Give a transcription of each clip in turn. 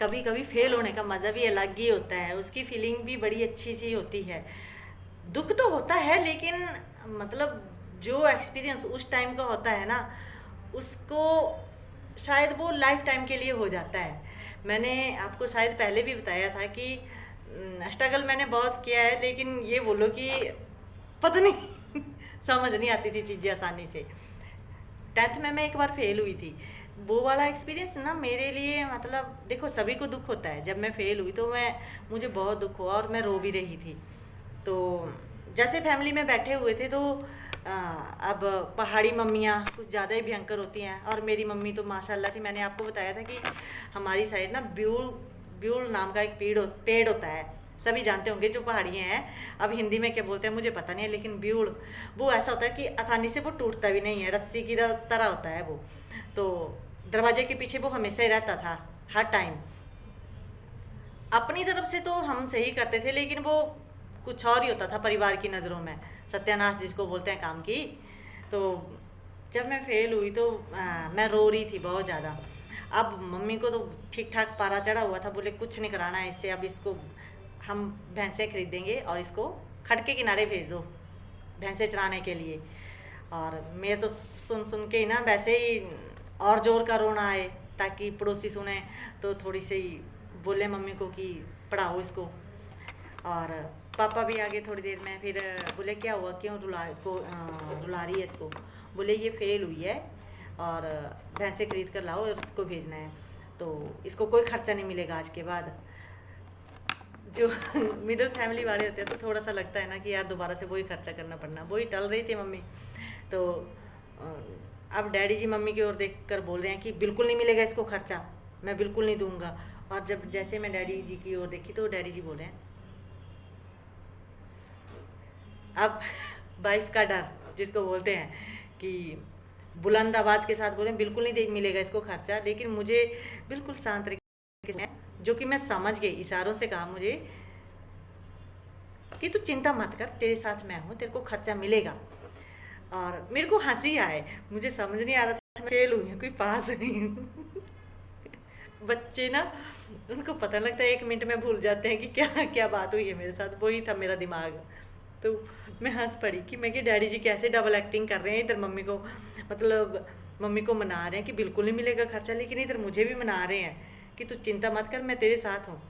कभी कभी फेल होने का मज़ा भी अलग ही होता है, उसकी फीलिंग भी बड़ी अच्छी सी होती है। दुख तो होता है लेकिन मतलब जो एक्सपीरियंस उस टाइम का होता है ना, उसको शायद वो लाइफ टाइम के लिए हो जाता है। मैंने आपको शायद पहले भी बताया था कि स्ट्रगल मैंने बहुत किया है, लेकिन ये बोलो कि पता नहीं समझ नहीं आती थी चीज़ें आसानी से। 10th में मैं एक बार फेल हुई थी। वो वाला एक्सपीरियंस ना मेरे लिए, मतलब देखो सभी को दुख होता है। जब मैं फेल हुई तो मुझे बहुत दुख हुआ और मैं रो भी रही थी। तो जैसे फैमिली में बैठे हुए थे तो अब पहाड़ी मम्मियाँ कुछ ज़्यादा ही भयंकर होती हैं, और मेरी मम्मी तो माशाल्लाह थी। मैंने आपको बताया था कि हमारी साइड ना ब्यूल ब्यूल नाम का एक पेड़ होता है, सभी जानते होंगे जो पहाड़ियाँ हैं। अब हिंदी में क्या बोलते हैं मुझे पता नहीं है, लेकिन ब्यूड़ वो ऐसा होता है कि आसानी से वो टूटता भी नहीं है, रस्सी की तरह होता है वो। तो दरवाजे के पीछे वो हमेशा ही रहता था, हर टाइम। अपनी तरफ से तो हम सही करते थे, लेकिन वो कुछ और ही होता था परिवार की नज़रों में, सत्यानाश जिसको बोलते हैं काम की। तो जब मैं फेल हुई तो मैं रो रही थी बहुत ज़्यादा। अब मम्मी को तो ठीक ठाक पारा चढ़ा हुआ था, बोले कुछ नहीं कराना है इससे, अब इसको हम भैंसें खरीदेंगे और इसको खड के किनारे भेज दो भैंसें चराने के लिए। और मैं तो सुन सुन के ही ना वैसे ही और जोर का रोना आए, ताकि पड़ोसी सुने तो थोड़ी सी बोले मम्मी को कि पढ़ाओ इसको। और पापा भी आगे थोड़ी देर में, फिर बोले क्या हुआ, क्यों रुला रही है इसको। बोले ये फेल हुई है और भैंसे खरीद कर लाओ और उसको भेजना है, तो इसको कोई खर्चा नहीं मिलेगा आज के बाद। जो मिडिल फैमिली वाले होते हैं तो थोड़ा सा लगता है ना कि यार दोबारा से वही खर्चा करना पड़ना, वही टल रही थी मम्मी। तो अब डैडी जी मम्मी की ओर देख कर बोल रहे हैं कि बिल्कुल नहीं मिलेगा इसको खर्चा, मैं बिल्कुल नहीं दूंगा। और जब जैसे मैं डैडी जी की ओर देखी तो डैडी जी बोल रहे हैं अब वाइफ का डर जिसको बोलते हैं, कि बुलंद आवाज़ के साथ बोले बिल्कुल नहीं मिलेगा इसको खर्चा। लेकिन मुझे बिल्कुल शांत तरीके से, जो कि मैं समझ गई, इशारों से कहा मुझे कि तू चिंता मत कर, तेरे साथ मैं हूँ, तेरे को खर्चा मिलेगा। और मेरे को हंसी आए, मुझे समझ नहीं आ रहा था मैं फेल हुई हूँ कोई पास नहीं हूँ। बच्चे ना, उनको पता लगता है 1 मिनट में भूल जाते हैं कि क्या क्या बात हुई है मेरे साथ, वही था मेरा दिमाग। तो मैं हंस पड़ी कि मैं कि डैडी जी कैसे डबल एक्टिंग कर रहे हैं, इधर मम्मी को, मतलब मम्मी को मना रहे हैं कि बिल्कुल नहीं मिलेगा खर्चा, लेकिन इधर मुझे भी मना रहे हैं कि तू चिंता मत कर, मैं तेरे साथ हूँ।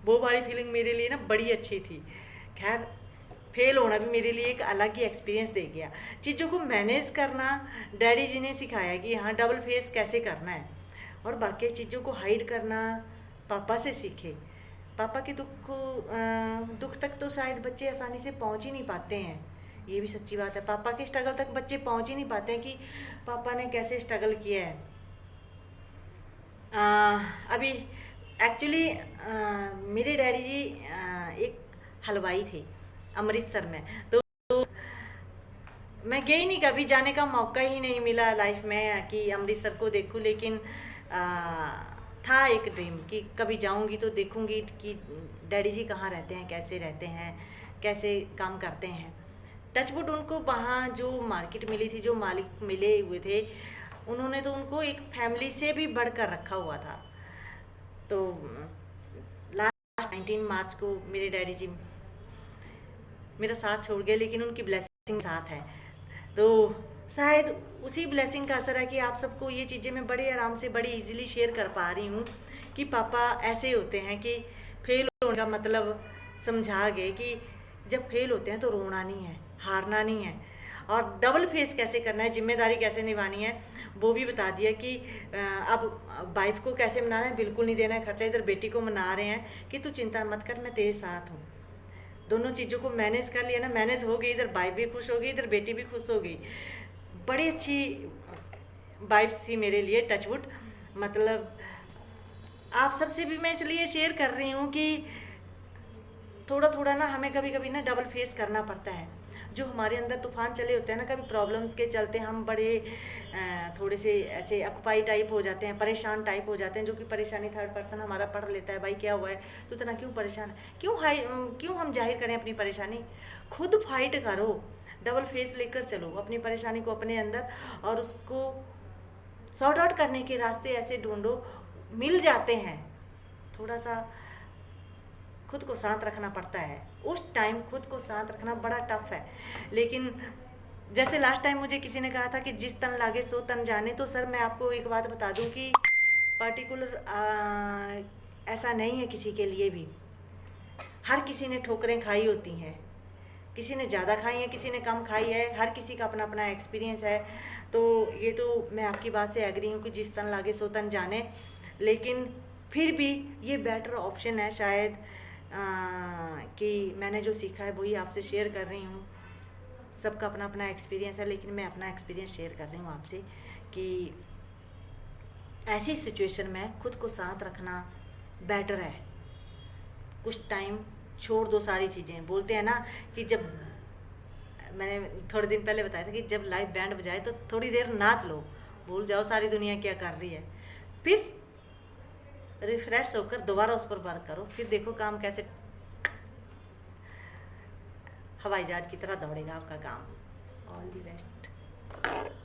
वो वाली फीलिंग मेरे लिए ना बड़ी अच्छी थी। खैर, फेल होना भी मेरे लिए एक अलग ही एक्सपीरियंस दे गया। चीज़ों को मैनेज करना डैडी जी ने सिखाया कि हाँ डबल फेस कैसे करना है, और बाकी चीज़ों को हाइड करना पापा से सीखे। पापा के दुख तक तो शायद बच्चे आसानी से पहुंच ही नहीं पाते हैं, ये भी सच्ची बात है। पापा के स्ट्रगल तक बच्चे पहुंच ही नहीं पाते हैं कि पापा ने कैसे स्ट्रगल किया है। अभी एक्चुअली मेरे डैडी जी एक हलवाई थे अमृतसर में। तो मैं गई नहीं, कभी जाने का मौका ही नहीं मिला लाइफ में कि अमृतसर को देखूं। लेकिन था एक ड्रीम कि कभी जाऊंगी तो देखूंगी कि डैडी जी कहाँ रहते हैं, कैसे रहते हैं, कैसे काम करते हैं। टचवुड उनको वहाँ जो मार्केट मिली थी, जो मालिक मिले हुए थे, उन्होंने तो उनको एक फैमिली से भी बढ़कर रखा हुआ था। तो लास्ट 19 मार्च को मेरे डैडी जी मेरा साथ छोड़ गए, लेकिन उनकी ब्लेसिंग साथ है। तो शायद उसी ब्लेसिंग का असर है कि आप सबको ये चीज़ें मैं बड़े आराम से, बड़ी इजीली शेयर कर पा रही हूँ कि पापा ऐसे होते हैं कि फेल होने का मतलब समझा गए कि जब फेल होते हैं तो रोना नहीं है, हारना नहीं है, और डबल फेस कैसे करना है, जिम्मेदारी कैसे निभानी है वो भी बता दिया कि अब वाइफ को कैसे मनाना है, बिल्कुल नहीं देना है खर्चा। इधर बेटी को मना रहे हैं कि तू चिंता मत कर, मैं तेरे साथ हूँ। दोनों चीज़ों को मैनेज कर लिया ना, मैनेज हो गई, इधर वाइफ भी खुश हो गई, इधर बेटी भी खुश हो गई। बड़ी अच्छी वाइब्स थी मेरे लिए, टचवुड। मतलब आप सबसे भी मैं इसलिए शेयर कर रही हूँ कि थोड़ा थोड़ा ना हमें कभी कभी ना डबल फेस करना पड़ता है। जो हमारे अंदर तूफान चले होते हैं ना, कभी प्रॉब्लम्स के चलते हम बड़े थोड़े से ऐसे अकुपाई टाइप हो जाते हैं, परेशान टाइप हो जाते हैं, जो कि परेशानी थर्ड पर्सन हमारा पढ़ लेता है, भाई क्या हुआ है तो इतना क्यों परेशान है, क्यों हम जाहिर करें अपनी परेशानी। खुद फाइट करो, डबल फेस लेकर चलो अपनी परेशानी को अपने अंदर, और उसको सॉर्ट आउट करने के रास्ते ऐसे ढूंढो, मिल जाते हैं। थोड़ा सा खुद को शांत रखना पड़ता है। उस टाइम खुद को शांत रखना बड़ा टफ है। लेकिन जैसे लास्ट टाइम मुझे किसी ने कहा था कि जिस तन लागे सो तन जाने, तो सर मैं आपको एक बात बता दूं कि पर्टिकुलर ऐसा नहीं है किसी के लिए भी। हर किसी ने ठोकरें खाई होती हैं, किसी ने ज़्यादा खाई है, किसी ने कम खाई है, हर किसी का अपना अपना एक्सपीरियंस है। तो ये तो मैं आपकी बात से एग्री हूँ कि जिस तन लागे सो तन जाने, लेकिन फिर भी ये बेटर ऑप्शन है शायद कि मैंने जो सीखा है वही आपसे शेयर कर रही हूँ। सबका अपना अपना एक्सपीरियंस है, लेकिन मैं अपना एक्सपीरियंस शेयर कर रही हूँ आपसे कि ऐसी सिचुएशन में खुद को शांत रखना बेटर है। कुछ टाइम छोड़ दो सारी चीज़ें। बोलते हैं ना कि जब, मैंने थोड़े दिन पहले बताया था कि जब लाइव बैंड बजाए तो थोड़ी देर नाच लो, भूल जाओ सारी दुनिया क्या कर रही है, फिर रिफ्रेश होकर दोबारा उस पर वर्क करो, फिर देखो काम कैसे हवाई जहाज की तरह दौड़ेगा आपका काम। All the best.